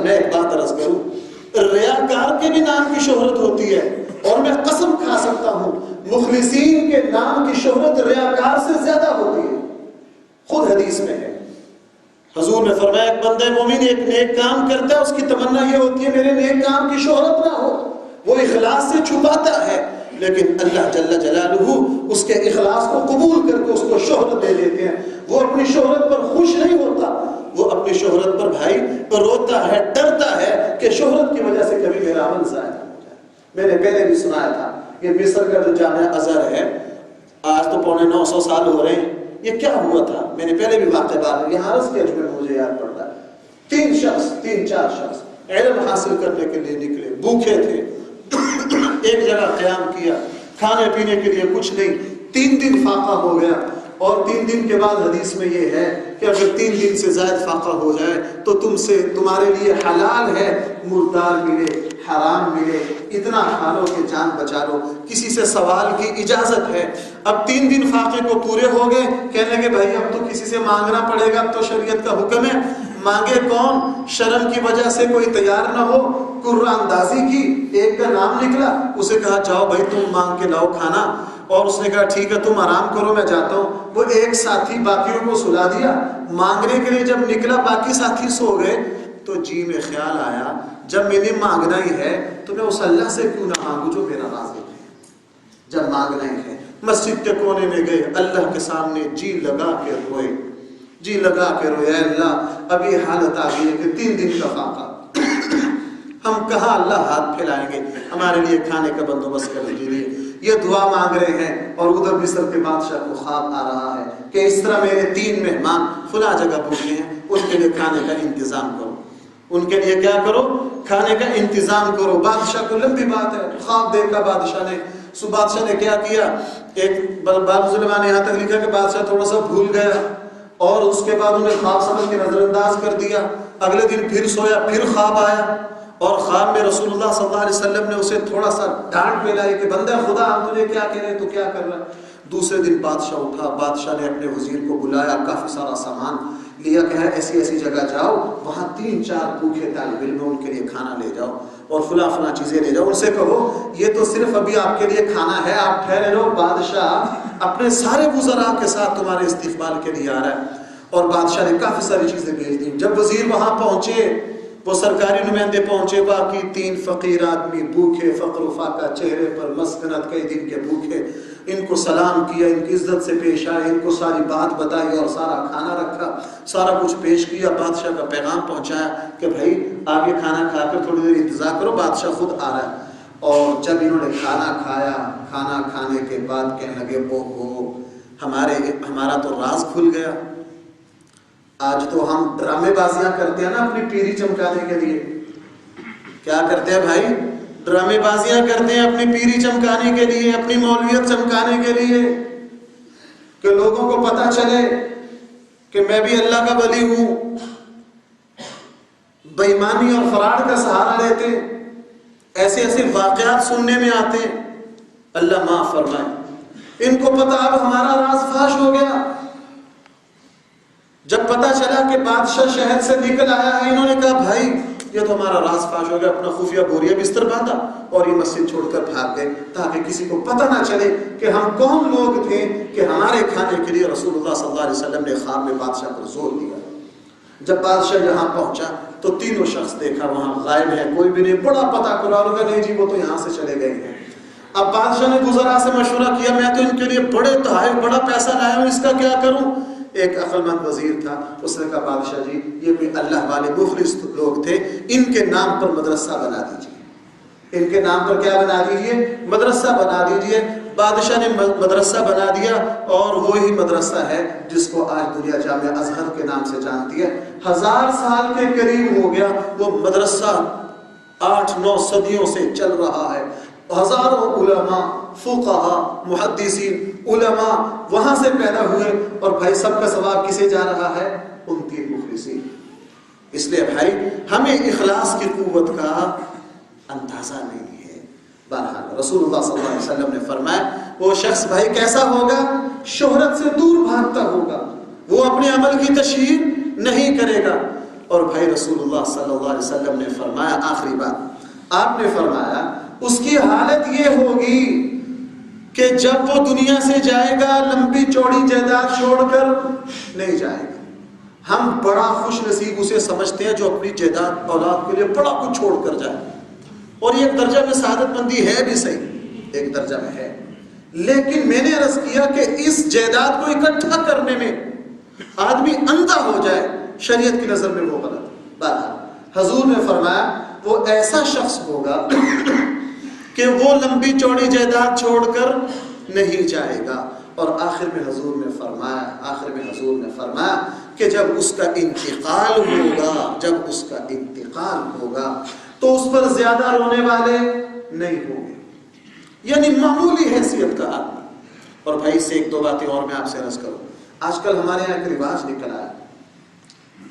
میں ایک بات عرض کروں، ریاکار کے بھی نام کی شہرت ہوتی ہے، اور میں قسم کھا سکتا ہوں مخلصین کے نام کی شہرت ریاکار سے زیادہ ہوتی ہے۔ خود حدیث میں ہے، حضور نے فرمایا ایک بندہ مومن ایک نیک کام کرتا ہے، اس کی تمنا یہ ہوتی ہے میرے نیک کام کی شہرت نہ ہو، وہ اخلاص سے چھپاتا ہے، لیکن اللہ جل جلالہ اس کے اخلاص کو قبول کر کے اس کو شہرت دے دیتے ہیں۔ وہ اپنی شہرت پر خوش نہیں ہوتا، وہ اپنی شہرت پر بھائی روتا ہے، ڈرتا ہے کہ شہرت کی وجہ سے کبھی میرا عمل ضائع نہ ہو جائے۔ میں نے پہلے بھی سنایا تھا یہ مصر کا جو جامعہ ازہر ہے، آج تو 950 سال ہو رہے ہیں، یہ کیا ہوا تھا؟ میں نے پہلے بھی واقعہ بات یہاں عرض کیا جو مجھے یاد پڑتا ہے۔ 3 4 شخص علم حاصل کرنے کے لیے نکلے، بھوکے تھے، ایک جگہ قیام کیا، کھانے پینے کے لیے کچھ نہیں، 3 دن فاقہ ہو گیا، اور 3 دن کے بعد حدیث میں یہ ہے کہ اگر 3 دن سے زائد فاقہ ہو جائے تو تمہارے لیے حلال ہے مردار ملے، حرام ملے، اتنا کھا لو کہ جان بچا لو، کسی سے سوال کی اجازت ہے۔ اب 3 دن فاقے کو پورے ہو گئے، کہنے لگے بھائی اب تو کسی سے مانگنا پڑے گا، اب تو شریعت کا حکم ہے، مانگے کون؟ شرم کی وجہ سے کوئی تیار نہ ہو، قرآن اندازی کی، ایک کا نام نکلا، اسے کہا جاؤ بھائی تم مانگ کے لاؤ کھانا، اور اس نے کہا ٹھیک ہے تم آرام کرو میں جاتا ہوں۔ وہ ایک ساتھی باقیوں کو سلا دیا، مانگنے کے لیے جب نکلا باقی ساتھی سو گئے، تو جی میں خیال آیا جب میں نے مانگنا ہی ہے تو میں اس اللہ سے کیوں نہ مانگوں جو میرا رازق ہے۔ جب مانگنا ہی ہے، مسجد کے کونے میں گئے، اللہ کے سامنے جی لگا کے روئے، جی لگا کے روئے، اے اللہ اب یہ حالت آ گئی ہے کہ 3 دن کا فاقہ، ہم کہاں اللہ ہاتھ پھیلائیں گے، ہمارے لیے کھانے کا بندوبست کر دیجیے۔ یہ دعا مانگ رہے ہیں، اور ادھر مصر کے بادشاہ کو خواب آ رہا ہے کہ اس طرح میرے 3 مہمان فلاں جگہ پہنچے ہیں، ان کے لیے کھانے کا انتظام کرو۔ ان کے لیے کیا کرو؟ کھانے کا انتظام کرو. بادشاہ کو لمبی بات ہے، خواب دیکھا بادشاہ نے. سو بادشاہ نے کیا کیا؟ ایک بعض علماء نے یہاں تک لکھا کہ بادشاہ تھوڑا سا بھول گیا اور اس کے بعد انہیں خواب سمجھ کے نظر انداز کر دیا. اگلے دن پھر سویا، پھر خواب آیا اور خواب میں رسول اللہ صلی اللہ علیہ وسلم نے اسے تھوڑا سا ڈانٹ ملائی کہ بندہ خدا ہم تجھے کیا کہہ رہے ہیں، تو کیا کر رہا ہے. دوسرے دن بادشاہ اٹھا، بادشاہ نے اپنے وزیر کو بلایا، کافی سارا سامان لیا کہ ہے ایسی ایسی جگہ جاؤ، وہاں 3-4 بھوکے طالب علم ان کے لیے کھانا لے جاؤ اور فلاں فلاں چیزیں لے جاؤ. ان سے کہو یہ تو صرف ابھی آپ کے لیے کھانا ہے، آپ ٹھہرے رہو، بادشاہ اپنے سارے وزراء کے ساتھ تمہارے استقبال کے لیے آ رہا ہے. اور بادشاہ نے کافی ساری چیزیں بھیج دیں. جب وزیر وہاں پہنچے، وہ سرکاری نمائندے پہنچے، باقی 3 فقیر آدمی بھوکے، فقر و فاقہ چہرے پر، مسکنت کئی دن کے بھوکے. ان کو سلام کیا، ان کی عزت سے پیش آئے، ان کو ساری بات بتائی اور سارا کھانا رکھا، سارا کچھ پیش کیا. بادشاہ کا پیغام پہنچایا کہ بھائی آپ یہ کھانا کھا کر تھوڑی دیر انتظار کرو، بادشاہ خود آ رہا ہے. اور جب انہوں نے کھانا کھایا، کھانا کھانے کے بعد کہنے لگے اوہو ہمارا تو راز کھل گیا. آج تو ہم ڈرامے بازیاں کرتے ہیں نا اپنی پیری چمکانے کے لیے. کیا کرتے ہیں بھائی؟ ڈرامے بازیاں کرتے ہیں اپنی پیری چمکانے کے لیے، اپنی مولویت چمکانے کے لیے، کہ لوگوں کو پتہ چلے کہ میں بھی اللہ کا ولی ہوں. بے ایمانی اور فراڈ کا سہارا لیتے، ایسے ایسے واقعات سننے میں آتے ہیں. اللہ معاف فرمائے. ان کو پتہ اب ہمارا راز فاش ہو گیا. جب پتہ چلا کہ بادشاہ شہر سے نکل آیا ہے، انہوں نے کہا بھائی یہ تو ہمارا راز فاش ہو گیا. اپنا خفیہ بوریہ بستر باندھا اور یہ مسجد چھوڑ کر بھاگ گئے تاکہ کسی کو پتہ نہ چلے کہ ہم کون لوگ تھے کہ ہمارے کھانے کے لیے رسول اللہ صلی اللہ علیہ وسلم نے خواب میں بادشاہ پر زور دیا. جب بادشاہ یہاں پہنچا تو 3 شخص دیکھا وہاں غائب ہے، کوئی بھی نہیں. بڑا پتہ کرا، لوگا نہیں جی وہ تو یہاں سے چلے گئے ہیں. اب بادشاہ نے وزراء سے مشورہ کیا، میں تو ان کے لیے بڑے تحائف بڑا پیسہ لایا ہوں، اس کا کیا کروں؟ ایک عقل مند وزیر تھا، اس نے کہا بادشاہ جی یہ کوئی اللہ والے مخلص لوگ تھے، ان کے نام پر مدرسہ بنا دیجیے. ان کے نام پر کیا بنا دیجیے؟ مدرسہ بنا دیجیے. بادشاہ نے مدرسہ بنا دیا اور وہی مدرسہ ہے جس کو آج دنیا جامعہ ازہر کے نام سے جانتی ہے. 1000 سال کے قریب ہو گیا وہ مدرسہ، 8-9 صدیوں سے چل رہا ہے. ہزاروں علماء، فقہاء، محدثین، علماء وہاں سے پیدا ہوئے. اور بھائی سب کا ثواب کسے جا رہا ہے؟ ان 3 مخلصین. اس لیے بھائی ہمیں اخلاص کی قوت کا اندازہ نہیں ہے. بہرحال رسول اللہ صلی اللہ علیہ وسلم نے فرمایا وہ شخص بھائی کیسا ہوگا؟ شہرت سے دور بھاگتا ہوگا، وہ اپنے عمل کی تشہیر نہیں کرے گا. اور بھائی رسول اللہ صلی اللہ علیہ وسلم نے فرمایا، آخری بات آپ نے فرمایا اس کی حالت یہ ہوگی کہ جب وہ دنیا سے جائے گا لمبی چوڑی جائیداد چھوڑ کر نہیں جائے گا. ہم بڑا خوش نصیب اسے سمجھتے ہیں جو اپنی جائیداد اولاد کے لیے بڑا کچھ چھوڑ کر جائے، اور یہ ایک درجہ میں سعادت مندی ہے بھی صحیح، ایک درجہ میں ہے. لیکن میں نے عرض کیا کہ اس جائیداد کو اکٹھا کرنے میں آدمی اندھا ہو جائے، شریعت کی نظر میں وہ غلط. بہرحال حضور نے فرمایا وہ ایسا شخص ہوگا کہ وہ لمبی چوڑی جائیداد چھوڑ کر نہیں جائے گا. اور آخر میں حضور نے فرمایا کہ جب اس کا انتقال ہوگا تو اس پر زیادہ رونے والے نہیں ہوں گے، یعنی معمولی حیثیت کا آدمی. اور بھائی سے 1-2 باتیں اور میں آپ سے عرض کروں. آج کل ہمارے یہاں ایک رواج نکل آیا،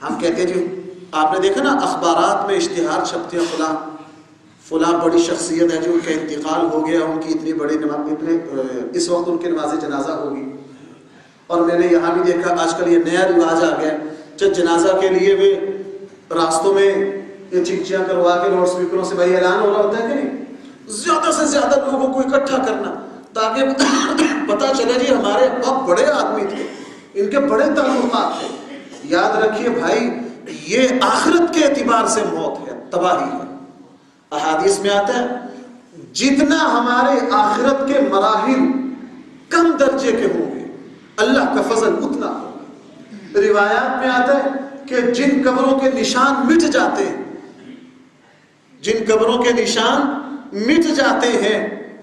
ہم کہتے ہیں جی آپ نے دیکھا نا اخبارات میں اشتہار چھپتے ہیں، فلاں بڑی شخصیت ہے جو ان کا انتقال ہو گیا، ان کی اتنی بڑی اس وقت ان کی نماز جنازہ ہوگی. اور میں نے یہاں بھی دیکھا آج کل یہ نیا رواج آ گیا، جب جنازہ کے لیے بھی راستوں میں یہ چکچیاں کروا کے لاؤڈ اسپیکروں سے بھائی اعلان ہو رہا ہوتا ہے کہ نہیں، زیادہ سے زیادہ لوگوں کو اکٹھا کرنا تاکہ پتہ چلے جی ہمارے اب بڑے آدمی تھے، ان کے بڑے تعلقات تھے. یاد رکھیے بھائی یہ آخرت کے اعتبار سے موت ہے، تباہی ہے. احادیث میں آتا ہے جتنا ہمارے آخرت کے مراحل کم درجے کے ہوں گے اللہ کا فضل اتنا ہوگا. روایات میں آتا ہے کہ جن قبروں کے نشان مٹ جاتے ہیں،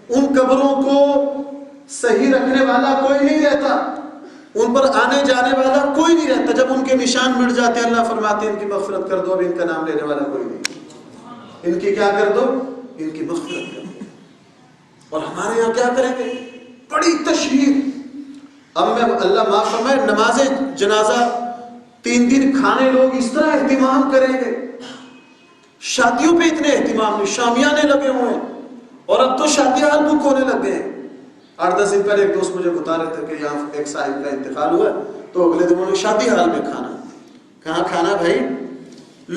ان قبروں کو صحیح رکھنے والا کوئی نہیں رہتا. ان پر آنے جانے والا کوئی نہیں رہتا. جب ان کے نشان مٹ جاتے اللہ فرماتے ہیں ان کی مغفرت کر دو, اب ان کا نام لینے والا کوئی نہیں. ان کی کیا کر دو؟ ان کی مغفرت کر دو. اور ہمارے یہاں کیا کریں گے؟ بڑی تشہیر. اب میں اللہ معاف فرمائے, نماز جنازہ 3 دن کھانے لوگ اس طرح اہتمام کریں گے, شادیوں پہ اتنے اہتمام نہیں, شامیانے لگے ہوئے ہیں. اور اب تو شادی حال بک ہونے لگ گئے ہیں. 8-10 دن پہلے ایک دوست مجھے بتا رہے تھے کہ یہاں ایک صاحب کا انتقال ہوا ہے, تو اگلے دن انہوں نے شادی حال میں کھانا. کہاں کھانا بھائی؟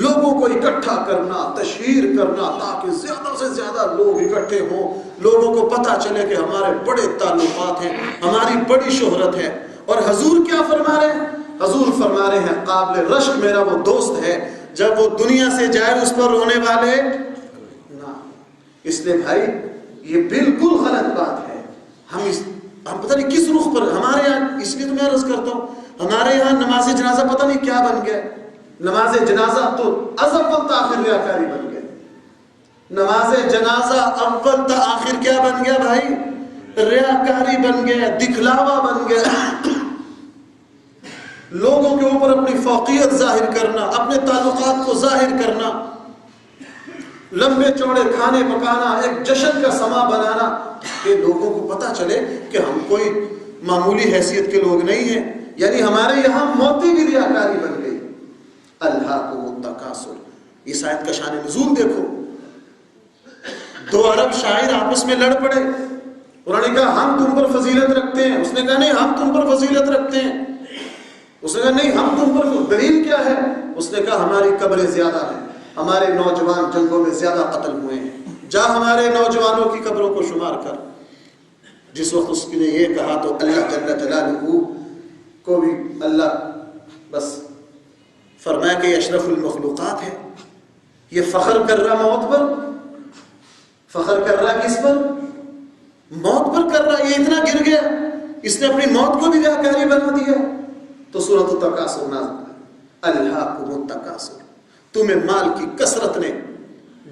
لوگوں کو اکٹھا کرنا, تشہیر کرنا, تاکہ زیادہ سے زیادہ لوگ اکٹھے ہوں, لوگوں کو پتہ چلے کہ ہمارے بڑے تعلقات ہیں, ہماری بڑی شہرت ہے. اور حضور کیا فرما رہے ہیں؟ حضور فرما رہے ہیں قابل رشک میرا وہ دوست ہے, جب وہ دنیا سے جائے اس پر رونے والے نہ. اس لیے بھائی یہ بالکل غلط بات ہے. ہم پتہ نہیں کس رخ پر ہمارے یہاں, اس لیے تو میں عرض کرتا ہوں ہمارے یہاں نماز جنازہ پتہ نہیں کیا بن گیا. نماز جنازہ تو اول تا آخر ریاکاری بن گیا. نماز جنازہ اول تا آخر کیا بن گیا بھائی؟ ریاکاری بن گیا, دکھلاوا بن گیا. لوگوں کے اوپر اپنی فوقیت ظاہر کرنا, اپنے تعلقات کو ظاہر کرنا, لمبے چوڑے کھانے پکانا, ایک جشن کا سما بنانا, کہ لوگوں کو پتہ چلے کہ ہم کوئی معمولی حیثیت کے لوگ نہیں ہیں. یعنی ہمارے یہاں موتی بھی ریاکاری بن گئی. الہاکم التکاثر, اس آیت کا شان نزول دیکھو. 2 عرب شاعر آپس میں لڑ پڑے. انہوں نے کہا ہم تم پر فضیلت رکھتے ہیں, اس نے کہا نہیں ہم تم پر فضیلت رکھتے ہیں. اس نے کہا نہیں ہم تم پر, دلیل کیا ہے؟ اس نے کہا ہماری قبریں زیادہ ہیں, ہمارے نوجوان جنگوں میں زیادہ قتل ہوئے ہیں, جا ہمارے نوجوانوں کی قبروں کو شمار کر. جس وقت اس نے یہ کہا تو اللہ جل جلالہ کو بھی اللہ بس فرمایا کہ یہ اشرف المخلوقات ہے. یہ فخر کر رہا موت پر, فخر کر رہا کس پر؟ موت پر کر رہا. یہ اتنا گر گیا, اس نے اپنی موت کو بھی ریاکاری بنا دیا. تو سورۃ التکاثر نازل ہے, الہاکم التکاثر, تمہیں مال کی کثرت نے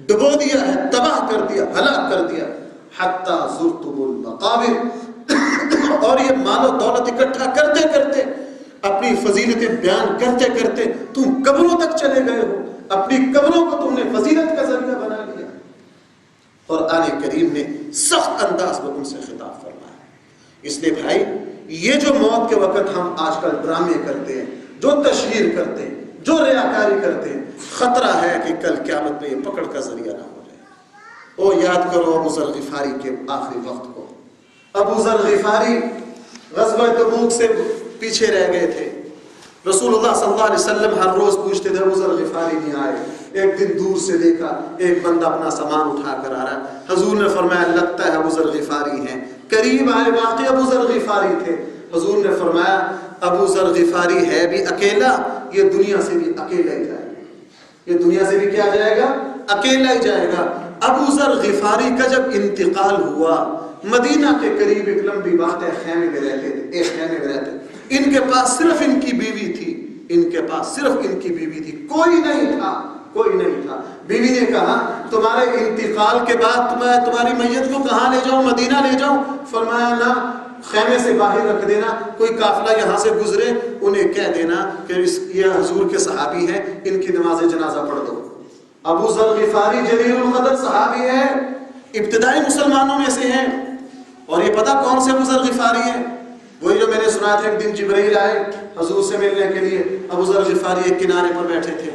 ڈبو دیا ہے, تباہ کر دیا, ہلاک کر دیا. حتی زرتم المقابر, اور یہ مال و دولت اکٹھا کرتے کرتے, اپنی فضیلتیں بیان کرتے کرتے تم قبروں تک چلے گئے ہو. اپنی قبروں کو تم نے فضیلت کا ذریعہ بنا لیا. اور قرآن کریم نے سخت انداز میں ان سے خطاب فرمایا. اس لیے بھائی یہ جو موت کے وقت ہم آج کل ڈرامے کرتے ہیں, جو تشہیر کرتے ہیں, جو ریاکاری کرتے ہیں, خطرہ ہے کہ کل قیامت میں یہ پکڑ کا ذریعہ نہ ہو جائے. او یاد کرو ابو ذر غفاری کے آخری وقت کو. ابو ذر غفاری غزوہ تبوک سے پیچھے رہ گئے تھے. رسول اللہ صلی اللہ علیہ وسلم ہر روز پوچھتے تھے ابو ذر غفاری نہیں آئے. ایک دن دور سے دیکھا ایک بندہ اپنا سامان اٹھا کر آ رہا ہے. حضور نے فرمایا لگتا ہے ابو ذر غفاری ہیں. قریب آئے, واقعی ابو ذر غفاری تھے. حضور نے فرمایا ابو ذر غفاری ہے بھی اکیلا, یہ دنیا سے بھی اکیلا ہی جائے گا. یہ دنیا سے بھی کیا جائے گا؟ اکیلا ہی جائے گا. ابو ذر غفاری کا جب انتقال ہوا, مدینہ کے قریب ایک لمبی بات ہے, خیمے میں رہتے تھے, ایک خیمے میں رہتے. ان کے پاس صرف ان کی بیوی تھی, ان کے پاس صرف ان کی بیوی تھی, کوئی نہیں تھا, کوئی نہیں تھا. بیوی نے کہا تمہارے انتقال کے بعد میں تمہاری میت کو کہاں لے جاؤں؟ مدینہ لے جاؤں؟ فرمایا نہ, خیمے سے باہر رکھ دینا, کوئی قافلہ یہاں سے گزرے انہیں کہہ دینا کہ یہ حضور کے صحابی ہیں, ان کی نماز جنازہ پڑھ دو. ابو ذر غفاری جلیل القدر صحابی ہے, ابتدائی مسلمانوں میں سے ہیں. اور یہ پتہ کون سے ابو ذر غفاری ہیں؟ وہی جو میں نے سنا تھا ایک دن جبرائیل آئے حضور سے ملنے کے لیے. ابو ذر غفاری ایک کنارے پر بیٹھے تھے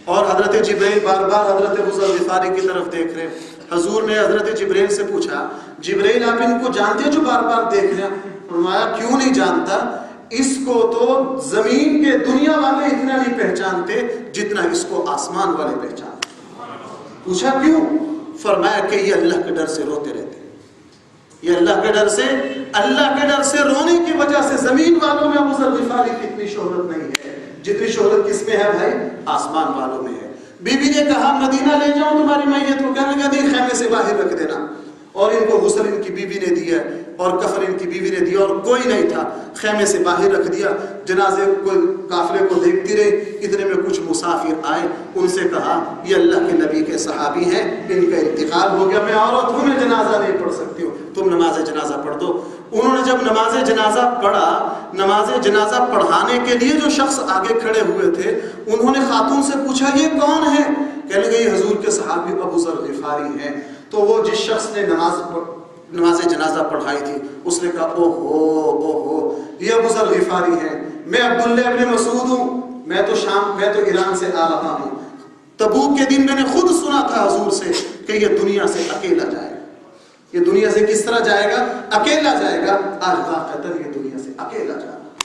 اور حضرت جبرائیل بار بار حضرت ابو ذر غفاری کی طرف دیکھ رہے. حضور نے حضرت جبرائیل سے پوچھا جبرائیل آپ ان کو جانتے ہیں جو بار بار دیکھ رہے ہیں؟ فرمایا کیوں نہیں جانتا, اس کو تو زمین کے دنیا والے اتنا نہیں پہچانتے جتنا اس کو آسمان والے پہچانتے. پوچھا کیوں؟ فرمایا کہ یہ اللہ کے ڈر سے روتے رہتے. یہ اللہ کے ڈر سے, اللہ کے ڈر سے رونے کی وجہ سے زمین والوں میں ابو ذر غفاری کی اتنی شہرت نہیں ہے جتنی شہرت کس میں ہے بھائی؟ آسمان والوں میں ہے. بی بی نے کہا مدینہ لے جاؤں تمہاری میت کو, کہنے لگا نہیں خیمے سے باہر رکھ دینا. اور ان کو غسل ان کی بیوی نے دیا اور کفن ان کی بیوی نے دیا, اور کوئی نہیں تھا, خیمے سے باہر رکھ دیا. جنازے کو قافلے کو دیکھتی رہی, اتنے میں کچھ مسافر آئے, ان سے کہا یہ اللہ کے نبی کے صحابی ہیں, ان کا انتقال ہو گیا, میں عورت ہوں, میں جنازہ نہیں پڑھ سکتی ہوں. تم نماز جنازہ پڑھ دو. انہوں نے جب نماز جنازہ پڑھا، نماز جنازہ پڑھانے کے لیے جو شخص آگے کھڑے ہوئے تھے انہوں نے خاتون سے پوچھا یہ کون ہے؟ کہنے لگے یہ حضور کے صحابی ابو ذر غفاری ہیں. تو وہ جس شخص نے نماز جنازہ پڑھائی تھی اس نے کہا او ہو یہ ابو ذر غفاری ہیں، میں عبداللہ ابن مسعود ہوں، میں تو ایران سے آ رہا ہوں. تبوک کے دن میں نے خود سنا تھا حضور سے کہ یہ دنیا سے اکیلا جائے گا. یہ دنیا سے کس طرح جائے گا؟ اکیلا جائے گا. آج واقعتاً یہ دنیا سے اکیلا جا رہا.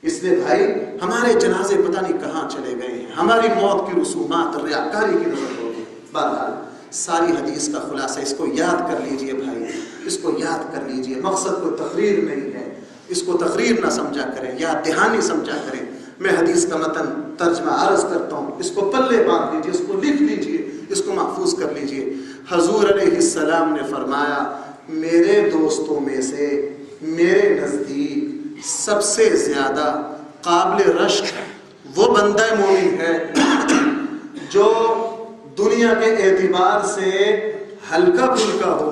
اس لیے بھائی ہمارے جنازے پتہ نہیں کہاں چلے گئے ہیں، ہماری موت کی رسومات ریاکاری کی نظر ہوگی. بہرحال ساری حدیث کا خلاصہ اس کو یاد کر لیجئے بھائی، اس کو یاد کر لیجئے. مقصد کوئی تقریر نہیں ہے، اس کو تقریر نہ سمجھا کریں، یاد دہانی سمجھا کریں. میں حدیث کا متن ترجمہ عرض کرتا ہوں، اس کو پلے باندھ لیجئے، اس کو لکھ لیجئے، اس کو محفوظ کر لیجئے. حضور علیہ السلام نے فرمایا میرے دوستوں میں سے میرے نزدیک سب سے زیادہ قابل رشک وہ بندہ مومن ہے جو دنیا کے اعتبار سے ہلکا پھلکا ہو،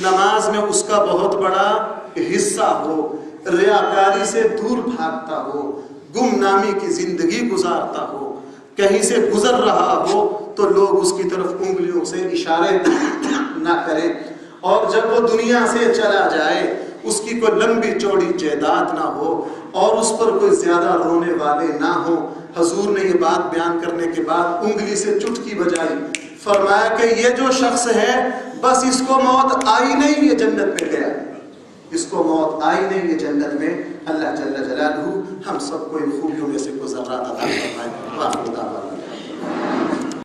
نماز میں اس کا بہت بڑا حصہ ہو، ریاکاری سے دور بھاگتا ہو، گمنامی کی زندگی گزارتا ہو، کہیں سے گزر رہا ہو تو لوگ اس کی طرف انگلیوں سے اشارے نہ کریں، اور جب وہ دنیا سے چلا جائے اس کی کوئی لمبی چوڑی جائیداد نہ ہو اور اس پر کوئی زیادہ رونے والے نہ ہو. حضور نے یہ بات بیان کرنے کے بعد انگلی سے چٹکی بجائی، فرمایا کہ یہ جو شخص ہے بس اس کو موت آئی نہیں یہ جنت میں گیا، اس کو موت آئی نہیں یہ جنت میں. اللہ جل جلالہ ہم سب کو ان خوبیوں میں سے کوئی ذرات عطا فرمائے.